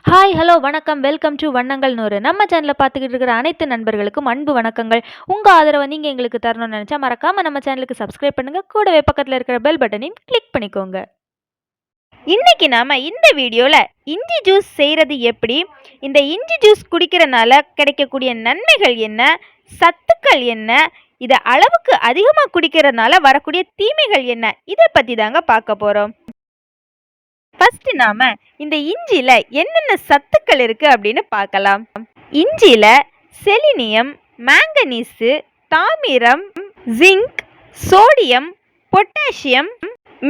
Hi, hello, வணக்கம். Welcome to வண்ணங்கள் 100. நம்ம சேனலை பார்த்துக்கிட்டு இருக்கிற அனைத்து நண்பர்களுக்கும் அன்பு வணக்கங்கள். உங்கள் ஆதரவை நீங்கள் எங்களுக்கு தரணும்னு நினச்சா மறக்காமல் நம்ம சேனலுக்கு சப்ஸ்கிரைப் பண்ணுங்கள். கூடவே பக்கத்தில் இருக்கிற பெல் பட்டனையும் கிளிக் பண்ணிக்கோங்க. இன்னைக்கு நாம் இந்த வீடியோவில் இஞ்சி ஜூஸ் செய்கிறது எப்படி, இந்த இஞ்சி ஜூஸ் குடிக்கிறனால கிடைக்கக்கூடிய நன்மைகள் என்ன, சத்துக்கள் என்ன, இதை அளவுக்கு அதிகமாக குடிக்கிறதுனால வரக்கூடிய தீமைகள் என்ன, இதை பற்றி தாங்க பார்க்க போகிறோம். ஃபர்ஸ்ட் நாம இந்த இஞ்சியில என்னென்ன சத்துக்கள் இருக்கு அப்படின்னு பார்க்கலாம். இஞ்சியில செலினியம், மாங்கனீசு, தாமிரம், zinc, sodium, potassium,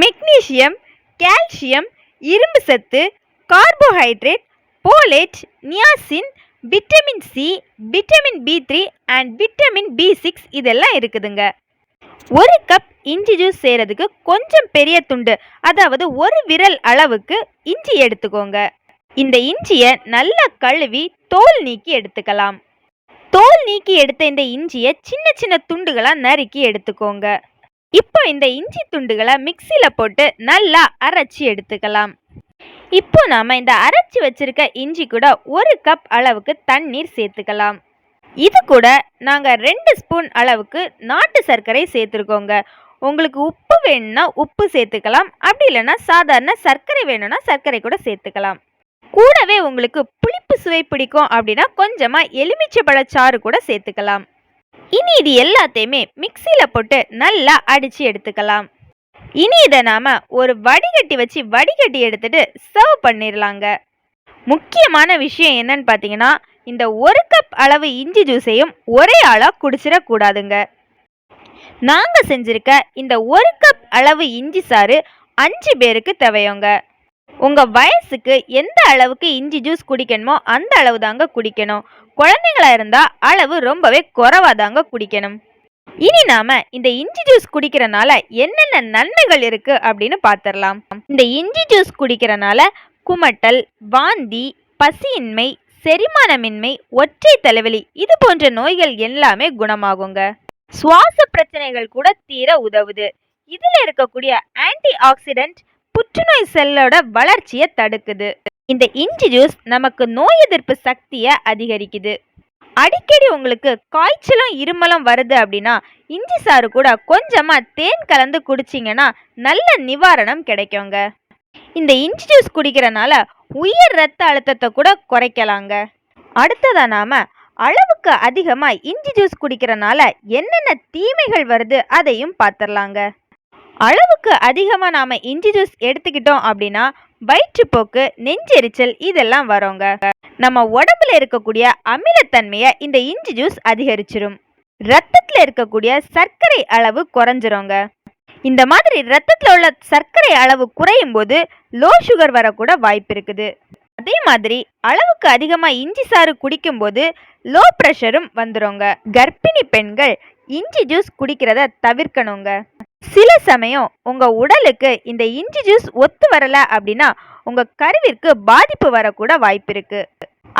magnesium, calcium, இரும்பு சத்து, carbohydrate, folate, niacin, vitamin C, vitamin B3 and vitamin B6 இதெல்லாம் இருக்குதுங்க. ஒரு கப் இஞ்சி ஜூஸ் செய்கிறதுக்கு கொஞ்சம் பெரிய துண்டு, அதாவது ஒரு விரல் அளவுக்கு இஞ்சி எடுத்துக்கோங்க. இந்த இஞ்சியை நல்லா கழுவி தோல் நீக்கி எடுத்துக்கலாம். தோல் நீக்கி எடுத்த இந்த இஞ்சியை சின்ன சின்ன துண்டுகளாக நறுக்கி எடுத்துக்கோங்க. இப்போ இந்த இஞ்சி துண்டுகளை மிக்சியில் போட்டு நல்லா அரைச்சி எடுத்துக்கலாம். இப்போ நாம் இந்த அரைச்சி வச்சிருக்க இஞ்சி கூட ஒரு கப் அளவுக்கு தண்ணீர் சேர்த்துக்கலாம். இது கூட நாங்கள் 2 ஸ்பூன் அளவுக்கு நாட்டு சர்க்கரை சேர்த்துருக்கோங்க. உங்களுக்கு உப்பு வேணும்னா உப்பு சேர்த்துக்கலாம், அப்படி இல்லைன்னா சாதாரண சர்க்கரை வேணும்னா சர்க்கரை கூட சேர்த்துக்கலாம். கூடவே உங்களுக்கு புளிப்பு சுவை பிடிக்கும் அப்படின்னா கொஞ்சமாக எலுமிச்சைப்பழச்சாறு கூட சேர்த்துக்கலாம். இனி இது எல்லாத்தையுமே மிக்சியில் போட்டு நல்லா அடித்து எடுத்துக்கலாம். இனி இதை நாம் ஒரு வடிகட்டி வச்சு வடிகட்டி எடுத்துட்டு சர்வ் பண்ணிடலாங்க. முக்கியமான விஷயம் என்னன்னு பார்த்தீங்கன்னா, இந்த ஒரு கப் அளவு இஞ்சி ஜூஸையும் ஒரே ஆளாக குடிச்சிடக்கூடாதுங்க. நாங்கள் செஞ்சிருக்க இந்த ஒரு கப் அளவு இஞ்சி சாறு 5 பேருக்கு தேவையோங்க. உங்கள் வயசுக்கு எந்த அளவுக்கு இஞ்சி ஜூஸ் குடிக்கணுமோ அந்த அளவு தாங்க குடிக்கணும். குழந்தைங்களா இருந்தால் அளவு ரொம்பவே குறைவாக தாங்க குடிக்கணும். இனி நாம இந்த இஞ்சி ஜூஸ் குடிக்கிறனால என்னென்ன நன்மைகள் இருக்கு அப்படின்னு பார்த்துடலாம். இந்த இஞ்சி ஜூஸ் குடிக்கிறனால குமட்டல், வாந்தி, பசியின்மை, செரிமானமின்மை, ஒற்றை தலைவலி இது போன்ற நோய்கள் எல்லாமே குணமாகுங்க. சுவாச பிரச்சனைகள் கூட தீர உதவுது. இதுல இருக்கக்கூடிய ஆன்டி ஆக்சிடென்ட் புற்றுநோய் செல்லோட வளர்ச்சியை தடுக்குது. இந்த இஞ்சி ஜூஸ் நமக்கு நோய் எதிர்ப்பு சக்தியை அதிகரிக்குது. அடிக்கடி உங்களுக்கு காய்ச்சலும் இருமலும் வருது அப்படின்னா இஞ்சி சாறு கூட கொஞ்சமா தேன் கலந்து குடிச்சிங்கன்னா நல்ல நிவாரணம் கிடைக்குங்க. இந்த இஞ்சி ஜூஸ் குடிக்கிறனால உயர் ரத்த அழுத்தத்தை கூட குறைக்கலாங்க. அடுத்ததா நாம அளவுக்கு அதிகமா இஞ்சி ஜூஸ் குடிக்கிறனால என்னென்ன தீமைகள் வருது அதையும் பார்த்துடலாங்க. அளவுக்கு அதிகமா நாம இஞ்சி ஜூஸ் எடுத்துக்கிட்டோம் அப்படின்னா வயிற்றுப்போக்கு, நெஞ்செரிச்சல் இதெல்லாம் வரோங்க. நம்ம உடம்புல இருக்கக்கூடிய அமிலத்தன்மையை இந்த இஞ்சி ஜூஸ் அதிகரிச்சிரும். ரத்தத்துல இருக்கக்கூடிய சர்க்கரை அளவு குறைஞ்சிருங்க. இந்த மாதிரி ரத்தத்தில் உள்ள சர்க்கரை அளவு குறையும் போது லோ சுகர் வரக்கூட வாய்ப்பு இருக்குது. அதே மாதிரி அளவுக்கு அதிகமாக இஞ்சி சாறு குடிக்கும் போது லோ ப்ரெஷரும் வந்துருங்க. கர்ப்பிணி பெண்கள் இஞ்சி ஜூஸ் குடிக்கிறத தவிர்க்கணுங்க. சில சமயம் உங்க உடலுக்கு இந்த இஞ்சி ஜூஸ் ஒத்து வரல அப்படின்னா உங்க கருவிற்கு பாதிப்பு வரக்கூட வாய்ப்பு இருக்கு.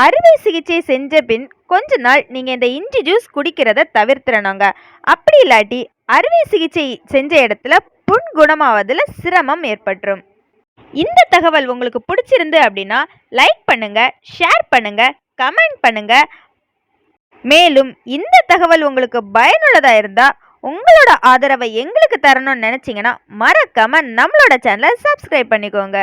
அறுவை சிகிச்சை செஞ்ச பின் கொஞ்ச நாள் நீங்க இந்த இஞ்சி ஜூஸ் குடிக்கிறத தவிர்த்திடணுங்க. அப்படி இல்லாட்டி அறுவை சிகிச்சை செஞ்ச இடத்துல புண் குணமாவதில் சிரமம் ஏற்பட்டுரும். இந்த தகவல் உங்களுக்கு பிடிச்சிருந்து அப்படின்னா லைக் பண்ணுங்க, ஷேர் பண்ணுங்க, கமெண்ட் பண்ணுங்க. மேலும் இந்த தகவல் உங்களுக்கு பயனுள்ளதா இருந்தா உங்களோட ஆதரவை எங்களுக்கு தரணும்னு நினைச்சீங்கன்னா மறக்காம நம்மளோட சேனலை சப்ஸ்கிரைப் பண்ணிக்கோங்க.